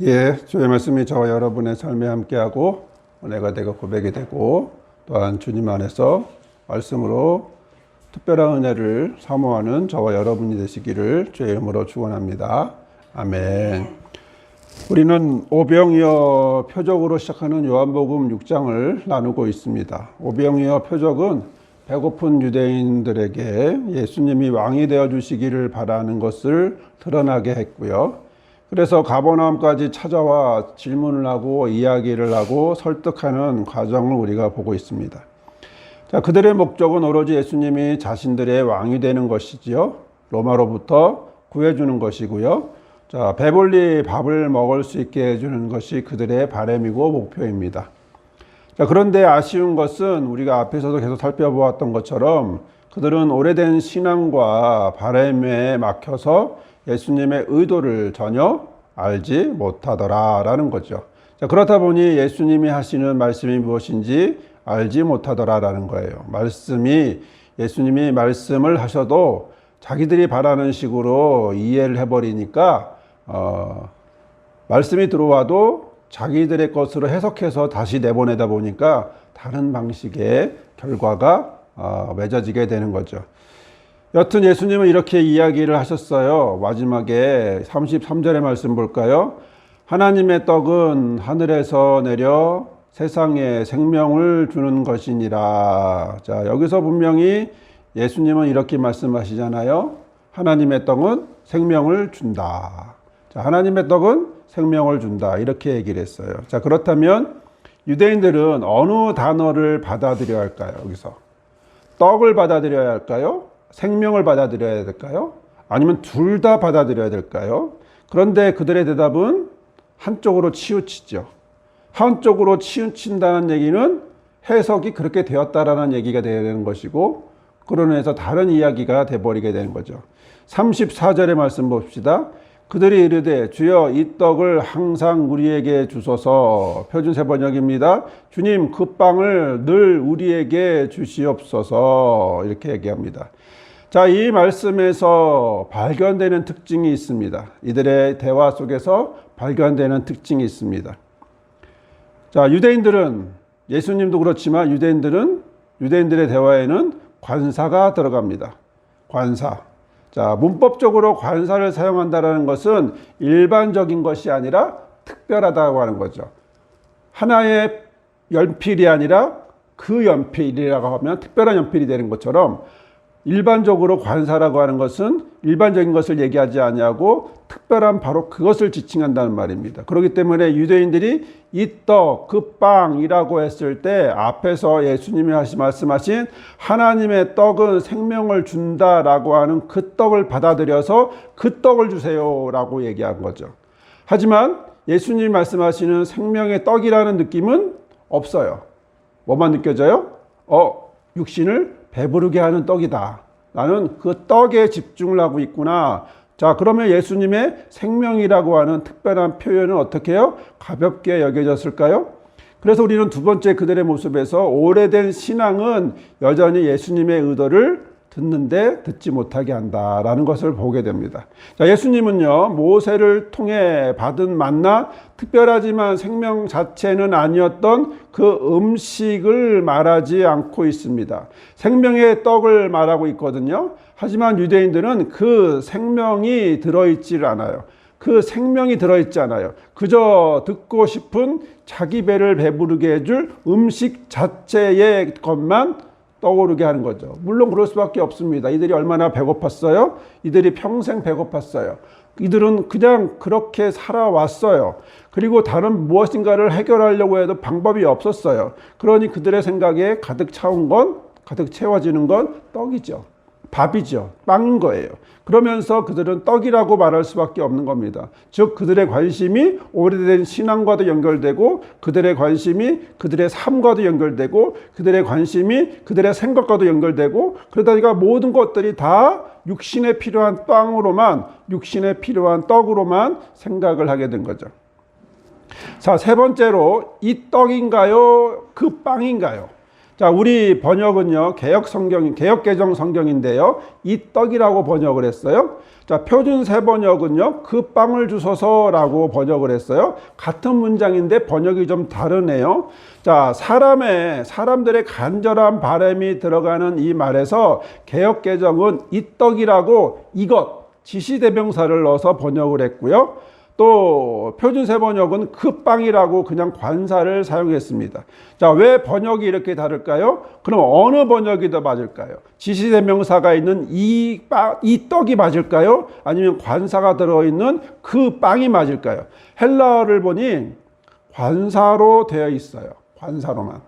예, 주의 말씀이 저와 여러분의 삶에 함께하고 은혜가 되고 고백이 되고 또한 주님 안에서 말씀으로 특별한 은혜를 사모하는 저와 여러분이 되시기를 주의 이름으로 축원합니다. 아멘. 우리는 오병이어 표적으로 시작하는 요한복음 6장을 나누고 있습니다. 오병이어 표적은 배고픈 유대인들에게 예수님이 왕이 되어 주시기를 바라는 것을 드러나게 했고요. 그래서 가버나움까지 찾아와 질문을 하고 이야기를 하고 설득하는 과정을 우리가 보고 있습니다. 자, 그들의 목적은 오로지 예수님이 자신들의 왕이 되는 것이지요. 로마로부터 구해주는 것이고요. 자, 배불리 밥을 먹을 수 있게 해주는 것이 그들의 바람이고 목표입니다. 자, 그런데 아쉬운 것은 우리가 앞에서도 계속 살펴보았던 것처럼 그들은 오래된 신앙과 바람에 막혀서 예수님의 의도를 전혀 알지 못하더라라는 거죠. 자, 그렇다 보니 예수님이 하시는 말씀이 무엇인지 알지 못하더라라는 거예요. 예수님이 말씀을 하셔도 자기들이 바라는 식으로 이해를 해버리니까 말씀이 들어와도 자기들의 것으로 해석해서 다시 내보내다 보니까 다른 방식의 결과가 맺어지게 되는 거죠. 여튼 예수님은 이렇게 이야기를 하셨어요. 마지막에 33절의 말씀 볼까요? 하나님의 떡은 하늘에서 내려 세상에 생명을 주는 것이니라. 자, 여기서 분명히 예수님은 이렇게 말씀하시잖아요. 하나님의 떡은 생명을 준다. 자, 하나님의 떡은 생명을 준다. 이렇게 얘기를 했어요. 자, 그렇다면 유대인들은 어느 단어를 받아들여야 할까요? 여기서 떡을 받아들여야 할까요? 생명을 받아들여야 될까요? 아니면 둘 다 받아들여야 될까요? 그런데 그들의 대답은 한쪽으로 치우치죠. 한쪽으로 치우친다는 얘기는 해석이 그렇게 되었다라는 얘기가 되는 것이고, 그러면서 해서 다른 이야기가 돼버리게 되는 거죠. 34절의 말씀 봅시다. 그들이 이르되 주여 이 떡을 항상 우리에게 주소서. 표준세 번역입니다. 주님 그 빵을 늘 우리에게 주시옵소서. 이렇게 얘기합니다. 자, 이 말씀에서 발견되는 특징이 있습니다. 이들의 대화 속에서 발견되는 특징이 있습니다. 자, 유대인들은, 예수님도 그렇지만 유대인들의 대화에는 관사가 들어갑니다. 관사. 자, 문법적으로 관사를 사용한다는 것은 일반적인 것이 아니라 특별하다고 하는 거죠. 하나의 연필이 아니라 그 연필이라고 하면 특별한 연필이 되는 것처럼 일반적으로 관사라고 하는 것은 일반적인 것을 얘기하지 아니하고 특별한 바로 그것을 지칭한다는 말입니다. 그렇기 때문에 유대인들이 이 떡, 그 빵이라고 했을 때 앞에서 예수님이 말씀하신 하나님의 떡은 생명을 준다라고 하는 그 떡을 받아들여서 그 떡을 주세요라고 얘기한 거죠. 하지만 예수님이 말씀하시는 생명의 떡이라는 느낌은 없어요. 뭐만 느껴져요? 육신을 배부르게 하는 떡이다. 나는 그 떡에 집중을 하고 있구나. 자, 그러면 예수님의 생명이라고 하는 특별한 표현은 어떻게 해요? 가볍게 여겨졌을까요? 그래서 우리는 두 번째 그들의 모습에서 오래된 신앙은 여전히 예수님의 의도를 듣는데 듣지 못하게 한다라는 것을 보게 됩니다. 자, 예수님은요, 모세를 통해 받은 만나, 특별하지만 생명 자체는 아니었던 그 음식을 말하지 않고 있습니다. 생명의 떡을 말하고 있거든요. 하지만 유대인들은 그 생명이 들어있질 않아요. 그 생명이 들어있지 않아요. 그저 듣고 싶은 자기 배를 배부르게 해줄 음식 자체의 것만 떠오르게 하는 거죠. 물론 그럴 수밖에 없습니다. 이들이 얼마나 배고팠어요? 이들이 평생 배고팠어요. 이들은 그냥 그렇게 살아왔어요. 그리고 다른 무엇인가를 해결하려고 해도 방법이 없었어요. 그러니 그들의 생각에 가득 채워지는 건 떡이죠. 밥이죠. 빵인 거예요. 그러면서 그들은 떡이라고 말할 수밖에 없는 겁니다. 즉 그들의 관심이 오래된 신앙과도 연결되고, 그들의 관심이 그들의 삶과도 연결되고, 그들의 관심이 그들의 생각과도 연결되고, 그러다 보니까 모든 것들이 다 육신에 필요한 빵으로만, 육신에 필요한 떡으로만 생각을 하게 된 거죠. 자, 세 번째로 이 떡인가요? 그 빵인가요? 자, 우리 번역은요, 개혁개정 성경인데요, 이 떡이라고 번역을 했어요. 자, 표준 세번역은요, 그 빵을 주소서라고 번역을 했어요. 같은 문장인데 번역이 좀 다르네요. 자, 사람들의 간절한 바람이 들어가는 이 말에서 개역개정은 이 떡이라고 이것, 지시대명사를 넣어서 번역을 했고요. 또 표준 세번역은 그 빵이라고 그냥 관사를 사용했습니다. 자, 왜 번역이 이렇게 다를까요? 그럼 어느 번역이 더 맞을까요? 지시대명사가 있는 이 떡이 맞을까요? 아니면 관사가 들어있는 그 빵이 맞을까요? 헬라어를 보니 관사로 되어 있어요. 관사로만.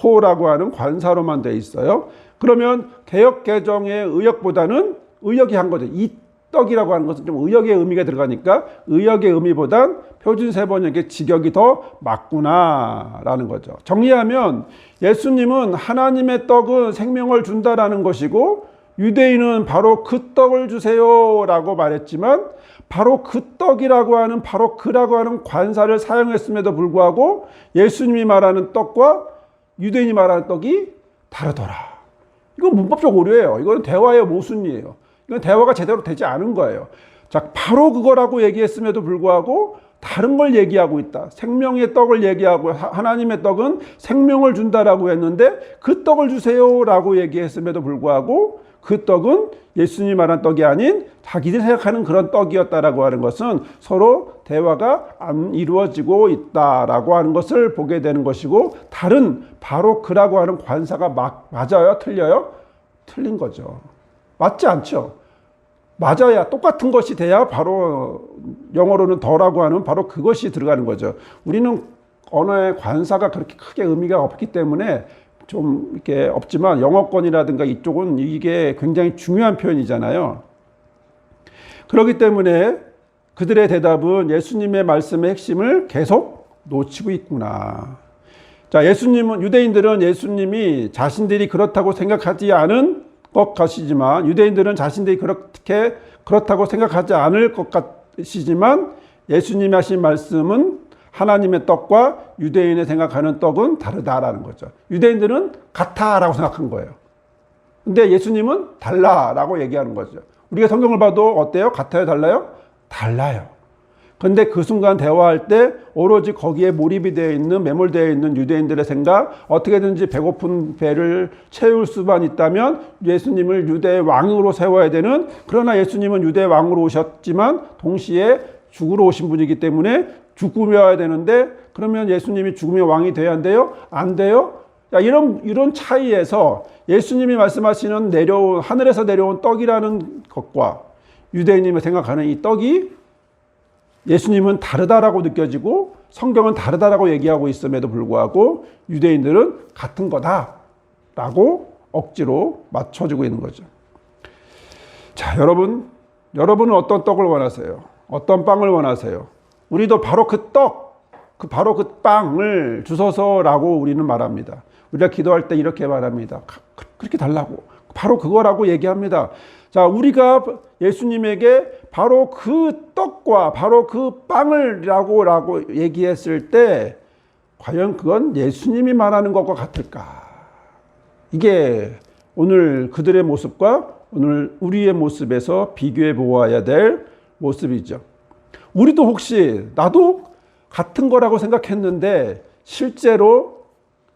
호라고 하는 관사로만 되어 있어요. 그러면 개역개정의 의역보다는 의역이 한 거죠. 이 떡이라고 하는 것은 좀 의역의 의미가 들어가니까 의역의 의미보단 표준 세번역의 직역이 더 맞구나라는 거죠. 정리하면 예수님은 하나님의 떡은 생명을 준다라는 것이고 유대인은 바로 그 떡을 주세요라고 말했지만 바로 그 떡이라고 하는 바로 그라고 하는 관사를 사용했음에도 불구하고 예수님이 말하는 떡과 유대인이 말하는 떡이 다르더라. 이건 문법적 오류예요. 이건 대화의 모순이에요. 이건 대화가 제대로 되지 않은 거예요. 자, 바로 그거라고 얘기했음에도 불구하고 다른 걸 얘기하고 있다. 생명의 떡을 얘기하고 하나님의 떡은 생명을 준다라고 했는데 그 떡을 주세요라고 얘기했음에도 불구하고 그 떡은 예수님이 말한 떡이 아닌 자기들이 생각하는 그런 떡이었다라고 하는 것은 서로 대화가 안 이루어지고 있다라고 하는 것을 보게 되는 것이고 다른 바로 그라고 하는 관사가 맞아요? 틀려요? 틀린 거죠. 맞지 않죠? 맞아야 똑같은 것이 돼야 바로 영어로는 더라고 하는 바로 그것이 들어가는 거죠. 우리는 언어의 관사가 그렇게 크게 의미가 없기 때문에 좀 이렇게 없지만 영어권이라든가 이쪽은 이게 굉장히 중요한 표현이잖아요. 그렇기 때문에 그들의 대답은 예수님의 말씀의 핵심을 계속 놓치고 있구나. 자, 유대인들은 예수님이 자신들이 그렇다고 생각하지 않은 것 같이지만 유대인들은 자신들이 그렇다고 생각하지 않을 것 같이지만 예수님이 하신 말씀은 하나님의 떡과 유대인이 생각하는 떡은 다르다라는 거죠. 유대인들은 같아라고 생각한 거예요. 근데 예수님은 달라라고 얘기하는 거죠. 우리가 성경을 봐도 어때요? 같아요? 달라요? 달라요. 근데 그 순간 대화할 때 오로지 거기에 몰입이 되어 있는, 매몰되어 있는 유대인들의 생각, 어떻게든지 배고픈 배를 채울 수만 있다면 예수님을 유대의 왕으로 세워야 되는, 그러나 예수님은 유대의 왕으로 오셨지만 동시에 죽으러 오신 분이기 때문에 죽으셔야 되는데 그러면 예수님이 죽음의 왕이 돼야 안 돼요? 안 돼요? 야, 이런 차이에서 예수님이 말씀하시는 하늘에서 내려온 떡이라는 것과 유대인님이 생각하는 이 떡이 예수님은 다르다라고 느껴지고 성경은 다르다라고 얘기하고 있음에도 불구하고 유대인들은 같은 거다라고 억지로 맞춰주고 있는 거죠. 자, 여러분은 어떤 떡을 원하세요? 어떤 빵을 원하세요? 우리도 바로 바로 그 빵을 주소서라고 우리는 말합니다. 우리가 기도할 때 이렇게 말합니다. 그렇게 달라고. 바로 그거라고 얘기합니다. 자, 우리가 예수님에게 바로 그 떡과 바로 그 빵을라고 얘기했을 때 과연 그건 예수님이 말하는 것과 같을까? 이게 오늘 그들의 모습과 오늘 우리의 모습에서 비교해 보아야 될 모습이죠. 우리도 혹시 나도 같은 거라고 생각했는데 실제로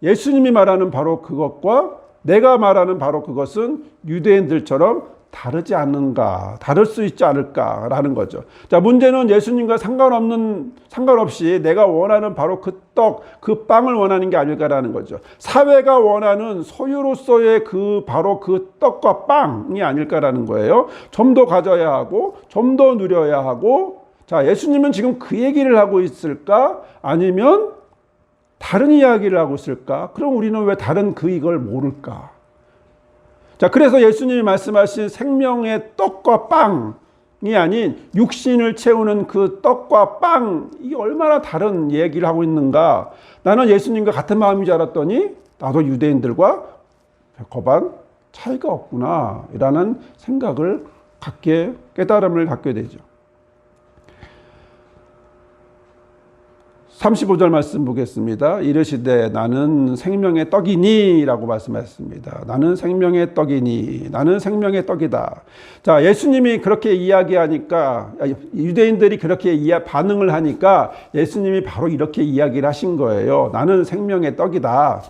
예수님이 말하는 바로 그것과 내가 말하는 바로 그것은 유대인들처럼 다르지 않는가, 다를 수 있지 않을까라는 거죠. 자, 문제는 예수님과 상관없이 내가 원하는 바로 그 떡, 그 빵을 원하는 게 아닐까라는 거죠. 사회가 원하는 소유로서의 바로 그 떡과 빵이 아닐까라는 거예요. 좀 더 가져야 하고, 좀 더 누려야 하고, 자, 예수님은 지금 그 얘기를 하고 있을까? 아니면 다른 이야기를 하고 있을까? 그럼 우리는 왜 다른 이걸 모를까? 자, 그래서 예수님이 말씀하신 생명의 떡과 빵이 아닌 육신을 채우는 그 떡과 빵이 얼마나 다른 얘기를 하고 있는가? 나는 예수님과 같은 마음인 줄 알았더니 나도 유대인들과 별거반 차이가 없구나 라는 깨달음을 갖게 되죠. 35절 말씀 보겠습니다. 이르시되 나는 생명의 떡이니 라고 말씀하셨습니다. 나는 생명의 떡이니, 나는 생명의 떡이다. 자, 예수님이 그렇게 이야기하니까, 유대인들이 그렇게 반응을 하니까 예수님이 바로 이렇게 이야기를 하신 거예요. 나는 생명의 떡이다.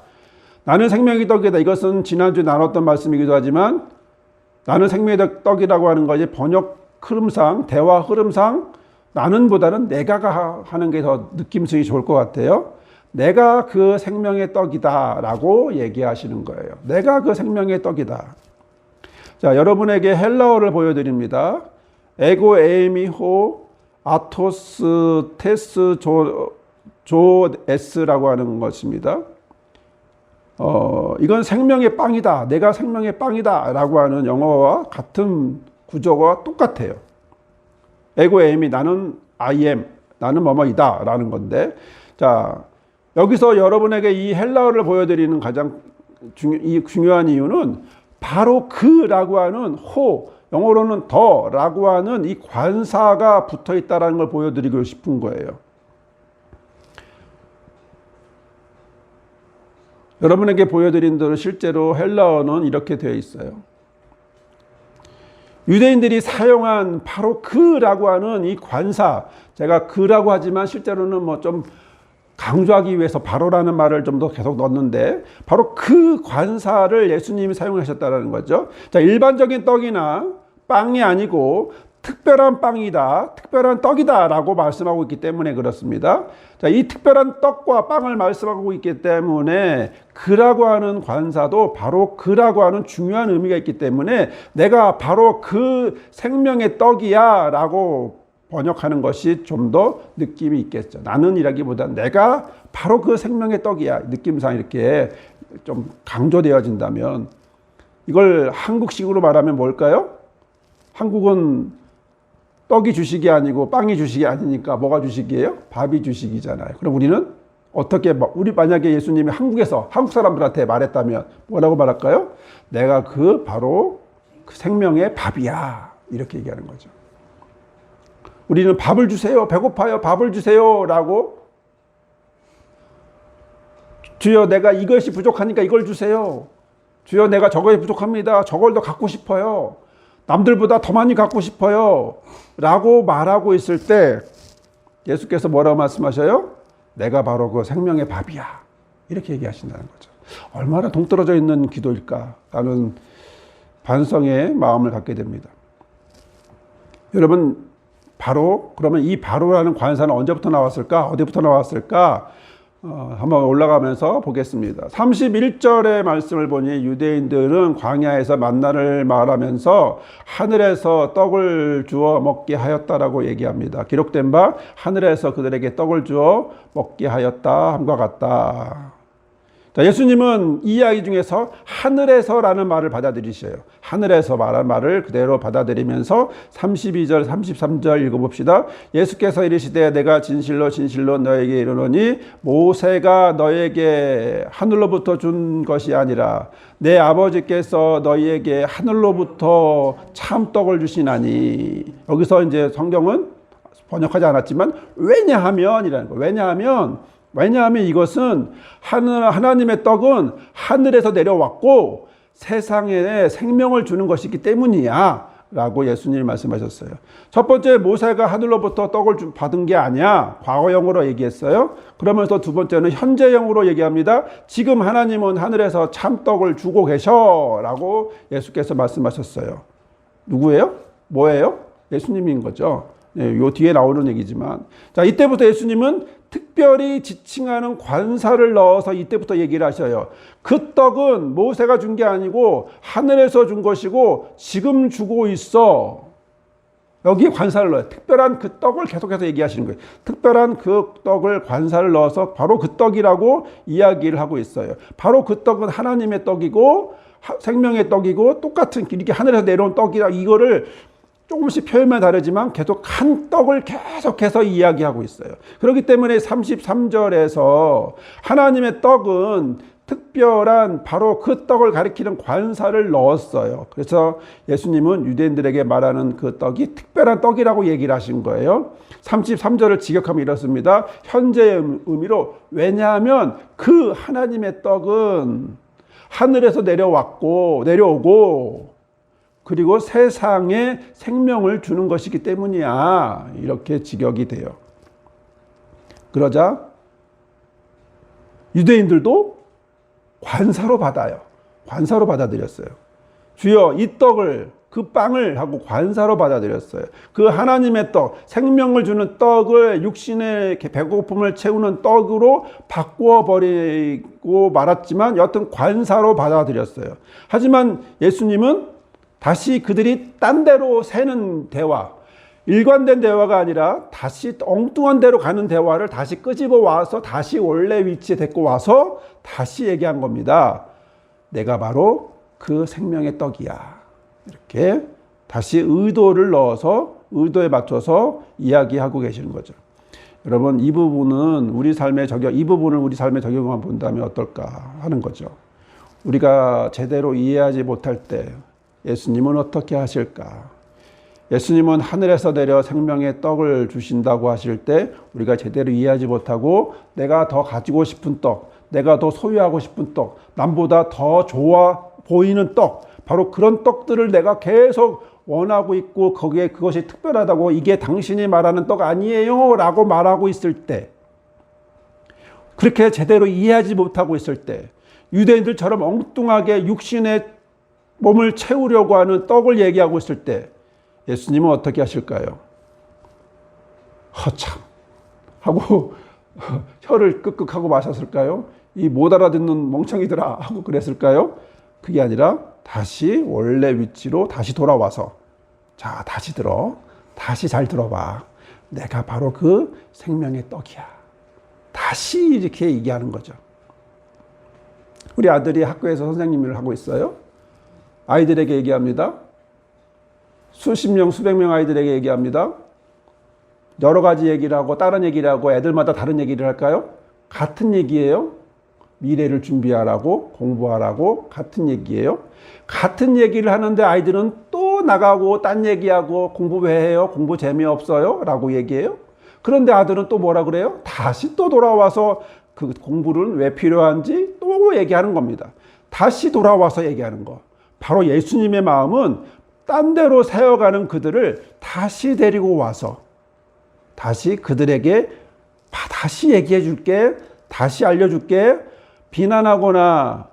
나는 생명의 떡이다. 이것은 지난주에 나눴던 말씀이기도 하지만 나는 생명의 떡이라고 하는 것이 번역 흐름상, 대화 흐름상 나는보다는 내가 하는 게 더 느낌성이 좋을 것 같아요. 내가 그 생명의 떡이다 라고 얘기하시는 거예요. 내가 그 생명의 떡이다. 자, 여러분에게 헬라어를 보여드립니다. 에고 에이미호 아토스 테스 조 에스라고 하는 것입니다. 이건 생명의 빵이다. 내가 생명의 빵이다 라고 하는 영어와 같은 구조가 똑같아요. 에고 에임이 나는 I am, 나는 뭐뭐이다 라는 건데, 자, 여기서 여러분에게 이 헬라어를 보여드리는 가장 중요한 이유는 바로 그라고 하는 호, 영어로는 더라고 하는 이 관사가 붙어 있다는 걸 보여드리고 싶은 거예요. 여러분에게 보여드린 대로 실제로 헬라어는 이렇게 되어 있어요. 유대인들이 사용한 바로 그라고 하는 이 관사, 제가 그라고 하지만 실제로는 뭐 좀 강조하기 위해서 바로라는 말을 좀 더 계속 넣었는데, 바로 그 관사를 예수님이 사용하셨다는 거죠. 자, 일반적인 떡이나 빵이 아니고 특별한 빵이다, 특별한 떡이다 라고 말씀하고 있기 때문에 그렇습니다. 자, 이 특별한 떡과 빵을 말씀하고 있기 때문에 그라고 하는 관사도 바로 그라고 하는 중요한 의미가 있기 때문에 내가 바로 그 생명의 떡이야 라고 번역하는 것이 좀 더 느낌이 있겠죠. 나는 이라기보다 내가 바로 그 생명의 떡이야. 느낌상 이렇게 좀 강조되어진다면, 이걸 한국식으로 말하면 뭘까요? 한국은 떡이 주식이 아니고 빵이 주식이 아니니까 뭐가 주식이에요? 밥이 주식이잖아요. 그럼 우리는 어떻게, 우리 만약에 예수님이 한국에서 한국 사람들한테 말했다면 뭐라고 말할까요? 내가 바로 그 생명의 밥이야. 이렇게 얘기하는 거죠. 우리는 밥을 주세요. 배고파요. 밥을 주세요. 라고, 주여 내가 이것이 부족하니까 이걸 주세요. 주여 내가 저것이 부족합니다. 저걸 더 갖고 싶어요. 남들보다 더 많이 갖고 싶어요. 라고 말하고 있을 때 예수께서 뭐라고 말씀하셔요? 내가 바로 그 생명의 밥이야. 이렇게 얘기하신다는 거죠. 얼마나 동떨어져 있는 기도일까 라는 반성의 마음을 갖게 됩니다. 여러분, 그러면 이 바로라는 관사는 언제부터 나왔을까? 어디부터 나왔을까? 한번 올라가면서 보겠습니다. 31절의 말씀을 보니 유대인들은 광야에서 만나를 말하면서 하늘에서 떡을 주어 먹게 하였다라고 얘기합니다. 기록된 바 하늘에서 그들에게 떡을 주어 먹게 하였다 함과 같다. 자, 예수님은 이 이야기 중에서 하늘에서라는 말을 받아들이셔요. 하늘에서 말한 말을 그대로 받아들이면서 32절, 33절 읽어봅시다. 예수께서 이르시되 내가 진실로 진실로 너에게 이르노니 모세가 너에게 하늘로부터 준 것이 아니라 내 아버지께서 너희에게 하늘로부터 참떡을 주시나니. 여기서 이제 성경은 번역하지 않았지만 왜냐하면 이라는 거예요. 왜냐하면 이것은 하나님의 떡은 하늘에서 내려왔고 세상에 생명을 주는 것이기 때문이야 라고 예수님이 말씀하셨어요. 첫 번째, 모세가 하늘로부터 떡을 받은 게 아니야. 과거형으로 얘기했어요. 그러면서 두 번째는 현재형으로 얘기합니다. 지금 하나님은 하늘에서 참떡을 주고 계셔 라고 예수께서 말씀하셨어요. 누구예요? 뭐예요? 예수님인 거죠. 네, 요 뒤에 나오는 얘기지만, 자, 이때부터 예수님은 특별히 지칭하는 관사를 넣어서 이때부터 얘기를 하셔요. 그 떡은 모세가 준 게 아니고 하늘에서 준 것이고 지금 주고 있어. 여기에 관사를 넣어요. 특별한 그 떡을 계속해서 얘기하시는 거예요. 특별한 그 떡을 관사를 넣어서 바로 그 떡이라고 이야기를 하고 있어요. 바로 그 떡은 하나님의 떡이고 생명의 떡이고 똑같은 이렇게 하늘에서 내려온 떡이라, 이거를 조금씩 표현만 다르지만 계속 한 떡을 계속해서 이야기하고 있어요. 그렇기 때문에 33절에서 하나님의 떡은 특별한 바로 그 떡을 가리키는 관사를 넣었어요. 그래서 예수님은 유대인들에게 말하는 그 떡이 특별한 떡이라고 얘기를 하신 거예요. 33절을 직역하면 이렇습니다. 현재의 의미로, 왜냐하면 그 하나님의 떡은 하늘에서 내려오고 그리고 세상에 생명을 주는 것이기 때문이야. 이렇게 직역이 돼요. 그러자 유대인들도 관사로 받아요. 관사로 받아들였어요. 주여 이 떡을, 그 빵을 하고 관사로 받아들였어요. 그 하나님의 떡, 생명을 주는 떡을 육신의 배고픔을 채우는 떡으로 바꾸어버리고 말았지만 여튼 관사로 받아들였어요. 하지만 예수님은 다시 그들이 딴 데로 새는 대화, 일관된 대화가 아니라 다시 엉뚱한 데로 가는 대화를 다시 끄집어 와서 다시 원래 위치에 데리고 와서 다시 얘기한 겁니다. 내가 바로 그 생명의 떡이야. 이렇게 다시 의도를 넣어서 의도에 맞춰서 이야기하고 계시는 거죠. 여러분, 이 부분을 우리 삶에 적용만 본다면 어떨까 하는 거죠. 우리가 제대로 이해하지 못할 때 예수님은 어떻게 하실까? 예수님은 하늘에서 내려 생명의 떡을 주신다고 하실 때 우리가 제대로 이해하지 못하고 내가 더 가지고 싶은 떡, 내가 더 소유하고 싶은 떡, 남보다 더 좋아 보이는 떡, 바로 그런 떡들을 내가 계속 원하고 있고 거기에 그것이 특별하다고, 이게 당신이 말하는 떡 아니에요 라고 말하고 있을 때, 그렇게 제대로 이해하지 못하고 있을 때, 유대인들처럼 엉뚱하게 육신의 몸을 채우려고 하는 떡을 얘기하고 있을 때 예수님은 어떻게 하실까요? 허참 하고 혀를 끄끄하고 마셨을까요? 이 못 알아듣는 멍청이들아 하고 그랬을까요? 그게 아니라 다시 원래 위치로 다시 돌아와서, 자, 다시 들어, 다시 잘 들어봐, 내가 바로 그 생명의 떡이야, 다시 이렇게 얘기하는 거죠. 우리 아들이 학교에서 선생님을 하고 있어요. 아이들에게 얘기합니다. 수십 명, 수백 명 아이들에게 얘기합니다. 여러 가지 얘기를 하고 다른 얘기를 하고 애들마다 다른 얘기를 할까요? 같은 얘기예요. 미래를 준비하라고, 공부하라고, 같은 얘기예요. 같은 얘기를 하는데 아이들은 또 나가고 딴 얘기하고, 공부 왜 해요? 공부 재미없어요? 라고 얘기해요. 그런데 아들은 또 뭐라 그래요? 다시 또 돌아와서 그 공부를 왜 필요한지 또 얘기하는 겁니다. 다시 돌아와서 얘기하는 거. 바로 예수님의 마음은 딴 데로 세워가는 그들을 다시 데리고 와서 다시 그들에게 다시 얘기해 줄게, 다시 알려줄게, 비난하거나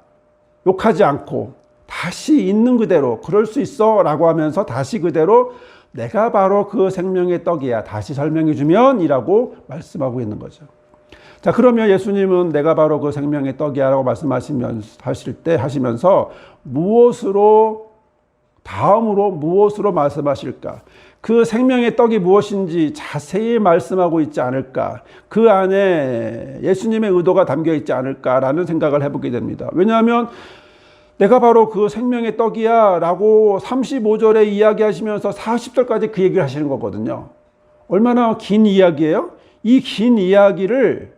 욕하지 않고 다시 있는 그대로 그럴 수 있어 라고 하면서 다시 그대로 내가 바로 그 생명의 떡이야, 다시 설명해 주면 이라고 말씀하고 있는 거죠. 자, 그러면 예수님은 내가 바로 그 생명의 떡이야 라고 하시면서 다음으로 무엇으로 말씀하실까? 그 생명의 떡이 무엇인지 자세히 말씀하고 있지 않을까? 그 안에 예수님의 의도가 담겨 있지 않을까라는 생각을 해보게 됩니다. 왜냐하면 내가 바로 그 생명의 떡이야 라고 35절에 이야기하시면서 40절까지 그 얘기를 하시는 거거든요. 얼마나 긴 이야기예요? 이 긴 이야기를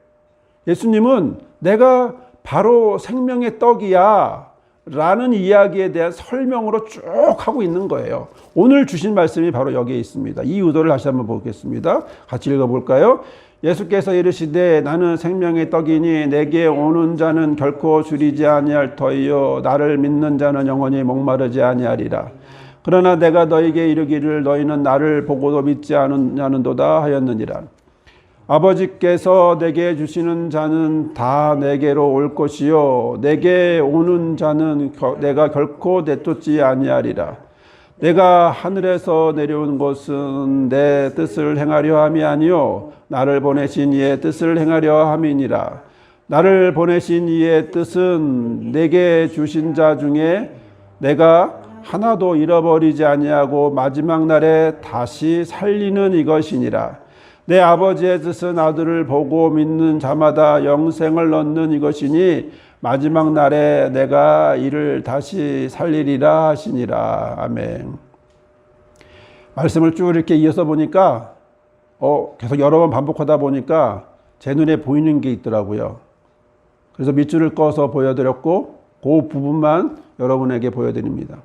예수님은 내가 바로 생명의 떡이야 라는 이야기에 대한 설명으로 쭉 하고 있는 거예요. 오늘 주신 말씀이 바로 여기에 있습니다. 이 의도를 다시 한번 보겠습니다. 같이 읽어볼까요? 예수께서 이르시되 나는 생명의 떡이니 내게 오는 자는 결코 줄이지 아니할 터이요 나를 믿는 자는 영원히 목마르지 아니하리라. 그러나 내가 너에게 이르기를 너희는 나를 보고도 믿지 않느냐는도다 하였느니라. 아버지께서 내게 주시는 자는 다 내게로 올 것이요 내게 오는 자는 내가 결코 내쫓지 아니하리라. 내가 하늘에서 내려온 것은 내 뜻을 행하려 함이 아니요 나를 보내신 이의 뜻을 행하려 함이니라. 나를 보내신 이의 뜻은 내게 주신 자 중에 내가 하나도 잃어버리지 아니하고 마지막 날에 다시 살리는 이것이니라. 내 아버지의 뜻은 아들을 보고 믿는 자마다 영생을 얻는 이것이니 마지막 날에 내가 이를 다시 살리리라 하시니라. 아멘. 말씀을 쭉 이렇게 이어서 보니까 계속 여러 번 반복하다 보니까 제 눈에 보이는 게 있더라고요. 그래서 밑줄을 꺼서 보여드렸고 그 부분만 여러분에게 보여드립니다.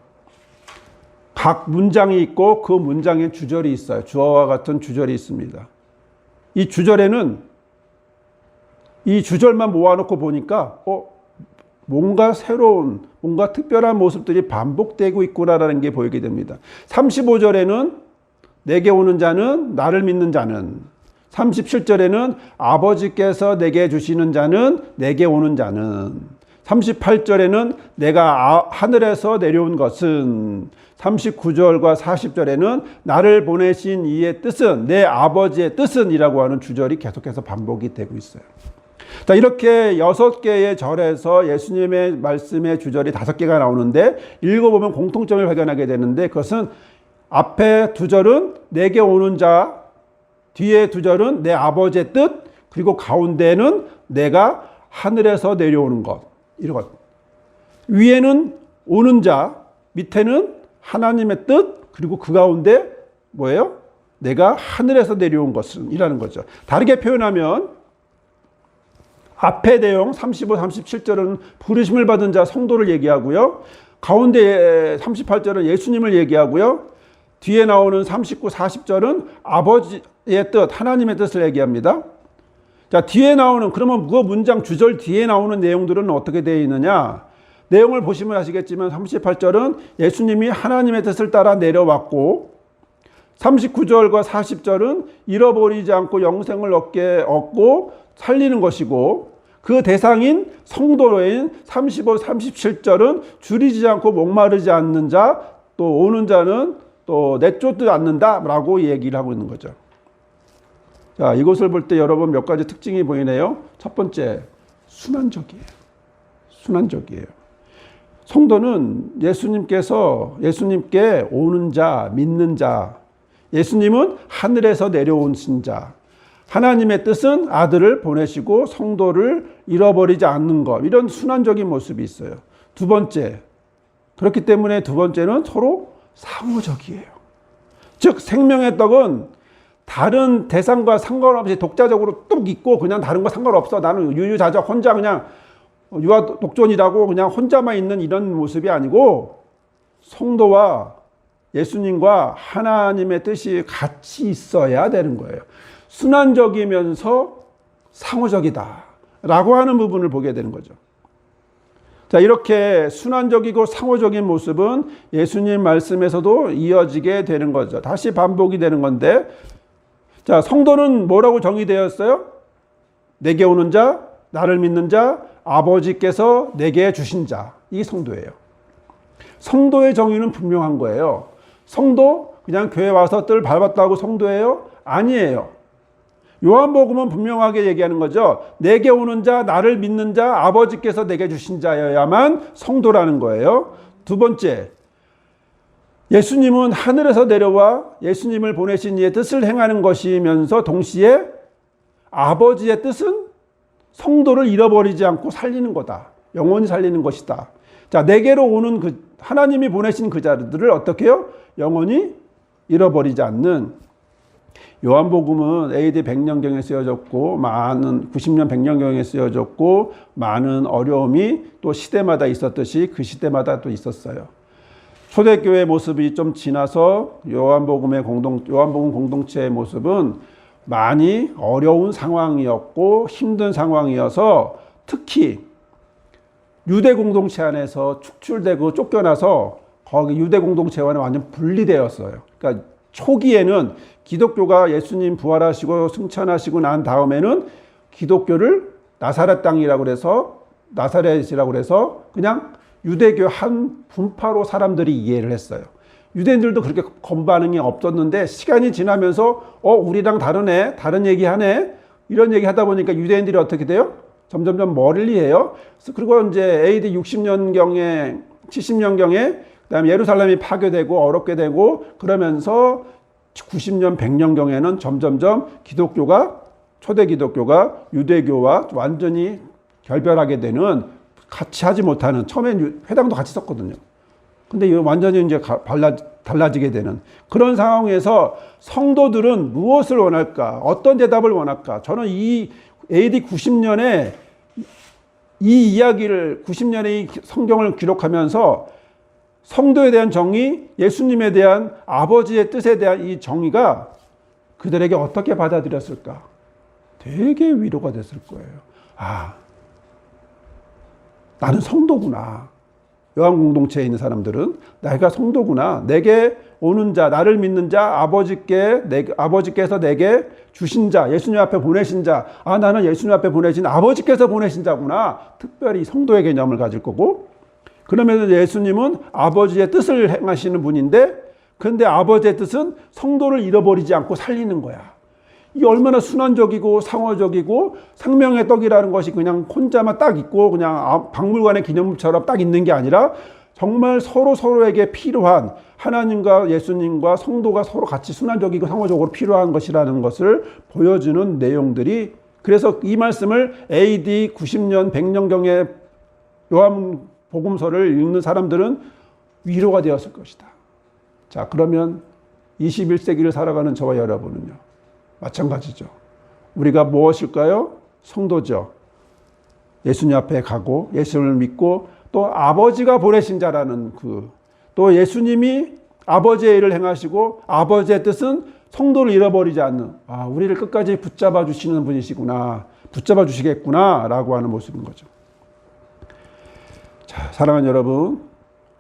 각 문장이 있고 그 문장에 주절이 있어요. 주어와 같은 주절이 있습니다. 이 주절에는 이 주절만 모아놓고 보니까 뭔가 새로운, 뭔가 특별한 모습들이 반복되고 있구나라는 게 보이게 됩니다. 35절에는 내게 오는 자는 나를 믿는 자는, 37절에는 아버지께서 내게 주시는 자는 내게 오는 자는, 38절에는 내가 하늘에서 내려온 것은, 39절과 40절에는 나를 보내신 이의 뜻은, 내 아버지의 뜻은 이라고 하는 주절이 계속해서 반복이 되고 있어요. 자, 이렇게 6개의 절에서 예수님의 말씀의 주절이 5개가 나오는데 읽어보면 공통점을 발견하게 되는데, 그것은 앞에 2절은 내게 오는 자, 뒤에 2절은 내 아버지의 뜻, 그리고 가운데는 내가 하늘에서 내려오는 것, 이런 것. 위에는 오는 자, 밑에는 하나님의 뜻, 그리고 그 가운데 뭐예요? 내가 하늘에서 내려온 것은 이라는 거죠. 다르게 표현하면 앞에 내용 35, 37절은 부르심을 받은 자 성도를 얘기하고요. 가운데 38절은 예수님을 얘기하고요. 뒤에 나오는 39, 40절은 아버지의 뜻, 하나님의 뜻을 얘기합니다. 자, 뒤에 나오는, 그러면 그 문장 주절 뒤에 나오는 내용들은 어떻게 되어 있느냐? 내용을 보시면 아시겠지만 38절은 예수님이 하나님의 뜻을 따라 내려왔고, 39절과 40절은 잃어버리지 않고 영생을 얻고 살리는 것이고, 그 대상인 성도인 35, 37절은 줄이지 않고 목마르지 않는 자, 또 오는 자는 또 내쫓지 않는다라고 얘기를 하고 있는 거죠. 자, 이것을 볼 때 여러분 몇 가지 특징이 보이네요. 첫 번째, 순환적이에요. 순환적이에요. 성도는 예수님께 오는 자, 믿는 자, 예수님은 하늘에서 내려오신 자, 하나님의 뜻은 아들을 보내시고 성도를 잃어버리지 않는 것, 이런 순환적인 모습이 있어요. 두 번째, 그렇기 때문에 두 번째는 서로 상호적이에요. 즉 생명의 떡은 다른 대상과 상관없이 독자적으로 뚝 있고 그냥 다른 거 상관없어, 나는 유유자적 혼자 그냥 유아 독존이라고 그냥 혼자만 있는 이런 모습이 아니고, 성도와 예수님과 하나님의 뜻이 같이 있어야 되는 거예요. 순환적이면서 상호적이다 라고 하는 부분을 보게 되는 거죠. 자, 이렇게 순환적이고 상호적인 모습은 예수님 말씀에서도 이어지게 되는 거죠. 다시 반복이 되는 건데, 자, 성도는 뭐라고 정의되었어요? 내게 오는 자, 나를 믿는 자, 아버지께서 내게 주신 자, 이 성도예요. 성도의 정의는 분명한 거예요. 성도 그냥 교회 와서 뜰 밟았다고 성도예요? 아니에요. 요한복음은 분명하게 얘기하는 거죠. 내게 오는 자, 나를 믿는 자, 아버지께서 내게 주신 자여야만 성도라는 거예요. 두 번째, 예수님은 하늘에서 내려와 예수님을 보내신 이의 뜻을 행하는 것이면서 동시에 아버지의 뜻은 성도를 잃어버리지 않고 살리는 거다. 영원히 살리는 것이다. 자, 내게로 오는 그 하나님이 보내신 그 자들을 어떻게 해요? 영원히 잃어버리지 않는. 요한복음은 AD 100년경에 쓰여졌고, 많은 90년 100년경에 쓰여졌고, 많은 어려움이 또 시대마다 있었듯이 그 시대마다 또 있었어요. 초대교회 모습이 좀 지나서 요한복음 공동체의 모습은 많이 어려운 상황이었고 힘든 상황이어서, 특히 유대 공동체 안에서 축출되고 쫓겨나서 거기 유대 공동체와는 완전 분리되었어요. 그러니까 초기에는 기독교가 예수님 부활하시고 승천하시고 난 다음에는 기독교를 나사렛 땅이라고 그래서, 나사렛이라고 그래서 그냥 유대교 한 분파로 사람들이 이해를 했어요. 유대인들도 그렇게 건반응이 없었는데, 시간이 지나면서 우리랑 다르네, 다른 얘기하네, 이런 얘기 하다 보니까 유대인들이 어떻게 돼요? 점점점 멀리해요. 그리고 이제 AD 60년경에 70년경에 그다음에 예루살렘이 파괴되고 어렵게 되고, 그러면서 90년 100년경에는 점점점 기독교가, 초대 기독교가 유대교와 완전히 결별하게 되는, 같이 하지 못하는, 처음엔 회당도 같이 썼거든요. 근데 이거 완전히 이제 달라지게 되는 그런 상황에서 성도들은 무엇을 원할까? 어떤 대답을 원할까? 저는 이 AD 90년에 이 이야기를 90년의 성경을 기록하면서 성도에 대한 정의, 예수님에 대한 아버지의 뜻에 대한 이 정의가 그들에게 어떻게 받아들였을까? 되게 위로가 됐을 거예요. 아, 나는 성도구나. 요한 공동체에 있는 사람들은 내가 성도구나. 내게 오는 자, 나를 믿는 자, 아버지께서 내게 주신 자, 예수님 앞에 보내신 자. 아, 나는 예수님 앞에 보내신 아버지께서 보내신 자구나. 특별히 성도의 개념을 가질 거고, 그러면서 예수님은 아버지의 뜻을 행하시는 분인데, 그런데 아버지의 뜻은 성도를 잃어버리지 않고 살리는 거야. 이게 얼마나 순환적이고 상호적이고, 생명의 떡이라는 것이 그냥 혼자만 딱 있고 그냥 박물관의 기념물처럼 딱 있는 게 아니라 정말 서로에게 필요한, 하나님과 예수님과 성도가 서로 같이 순환적이고 상호적으로 필요한 것이라는 것을 보여주는 내용들이, 그래서 이 말씀을 AD 90년 100년경에 요한 복음서를 읽는 사람들은 위로가 되었을 것이다. 자, 그러면 21세기를 살아가는 저와 여러분은요, 마찬가지죠. 우리가 무엇일까요? 성도죠. 예수님 앞에 가고 예수님을 믿고 또 아버지가 보내신 자라는 또 예수님이 아버지의 일을 행하시고 아버지의 뜻은 성도를 잃어버리지 않는, 우리를 끝까지 붙잡아 주시는 분이시구나, 붙잡아 주시겠구나 라고 하는 모습인 거죠. 자, 사랑하는 여러분,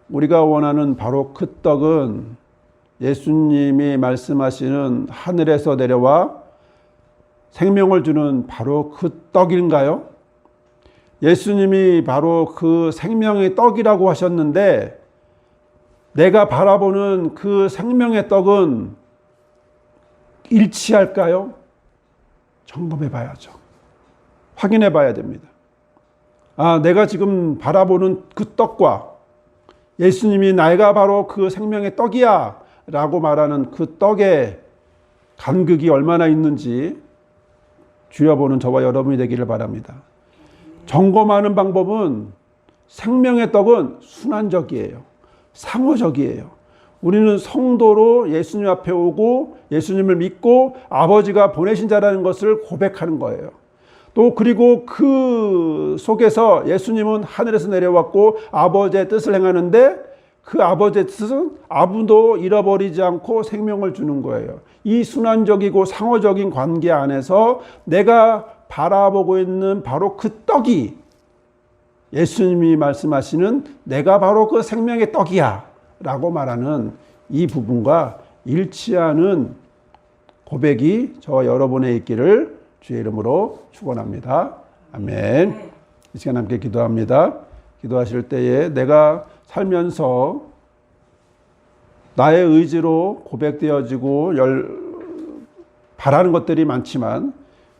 우리가 원하는 바로 그 떡은 예수님이 말씀하시는 하늘에서 내려와 생명을 주는 바로 그 떡인가요? 예수님이 바로 그 생명의 떡이라고 하셨는데, 내가 바라보는 그 생명의 떡은 일치할까요? 점검해 봐야죠. 확인해 봐야 됩니다. 내가 지금 바라보는 그 떡과 예수님이 내가 바로 그 생명의 떡이야 라고 말하는 그 떡의 간극이 얼마나 있는지 줄여보는 저와 여러분이 되기를 바랍니다. 점검하는 방법은, 생명의 떡은 순환적이에요. 상호적이에요. 우리는 성도로 예수님 앞에 오고 예수님을 믿고 아버지가 보내신 자라는 것을 고백하는 거예요. 또 그리고 그 속에서 예수님은 하늘에서 내려왔고 아버지의 뜻을 행하는데, 그 아버지의 뜻은 아무도 잃어버리지 않고 생명을 주는 거예요. 이 순환적이고 상호적인 관계 안에서 내가 바라보고 있는 바로 그 떡이 예수님이 말씀하시는 내가 바로 그 생명의 떡이야 라고 말하는 이 부분과 일치하는 고백이 저와 여러분의 있기를 주의 이름으로 축원합니다. 아멘. 이 시간 함께 기도합니다. 기도하실 때에 내가 살면서 나의 의지로 고백되어지고 바라는 것들이 많지만,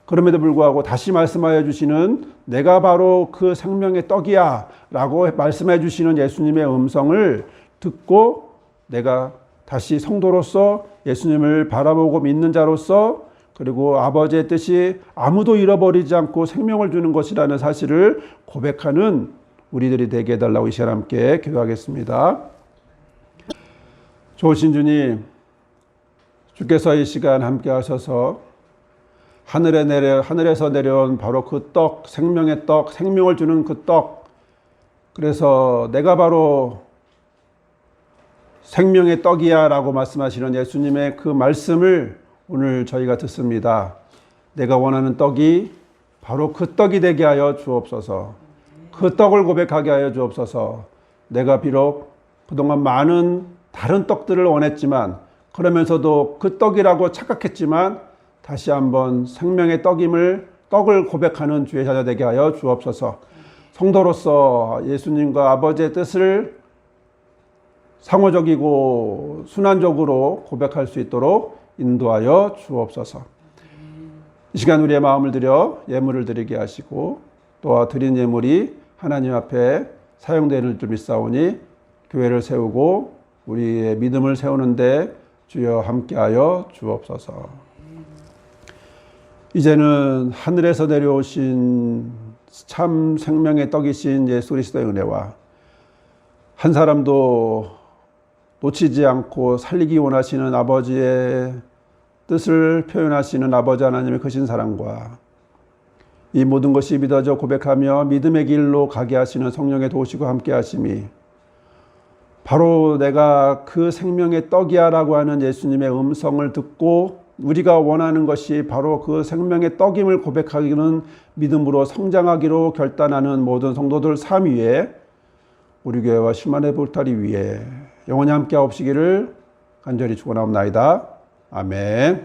그럼에도 불구하고 다시 말씀하여 주시는 내가 바로 그 생명의 떡이야 라고 말씀해 주시는 예수님의 음성을 듣고 내가 다시 성도로서 예수님을 바라보고 믿는 자로서, 그리고 아버지의 뜻이 아무도 잃어버리지 않고 생명을 주는 것이라는 사실을 고백하는 우리들이 되게 해달라고 이 시간 함께 기도하겠습니다. 좋으신 주님, 주께서 이 시간 함께 하셔서 하늘에서 내려온 바로 그 떡, 생명의 떡, 생명을 주는 그 떡, 그래서 내가 바로 생명의 떡이야 라고 말씀하시는 예수님의 그 말씀을 오늘 저희가 듣습니다. 내가 원하는 떡이 바로 그 떡이 되게 하여 주옵소서. 그 떡을 고백하게 하여 주옵소서. 내가 비록 그동안 많은 다른 떡들을 원했지만, 그러면서도 그 떡이라고 착각했지만 다시 한번 생명의 떡을 고백하는 주의 자녀 되게 하여 주옵소서. 성도로서 예수님과 아버지의 뜻을 상호적이고 순환적으로 고백할 수 있도록 인도하여 주옵소서. 이 시간 우리의 마음을 들여 예물을 드리게 하시고, 또 드린 예물이 하나님 앞에 사용되는 줄 믿사오니 교회를 세우고 우리의 믿음을 세우는데 주여 함께하여 주옵소서. 이제는 하늘에서 내려오신 참 생명의 떡이신 예수 그리스도의 은혜와 한 사람도 놓치지 않고 살리기 원하시는 아버지의 뜻을 표현하시는 아버지 하나님의 크신 사랑과 이 모든 것이 믿어져 고백하며 믿음의 길로 가게 하시는 성령의 도우시고 함께 하심이 바로 내가 그 생명의 떡이야라고 하는 예수님의 음성을 듣고 우리가 원하는 것이 바로 그 생명의 떡임을 고백하기는 믿음으로 성장하기로 결단하는 모든 성도들 삶 위에 우리 교회와 슈만의 볼타리 위에 영원히 함께 하옵시기를 간절히 축원하옵나이다. 아멘.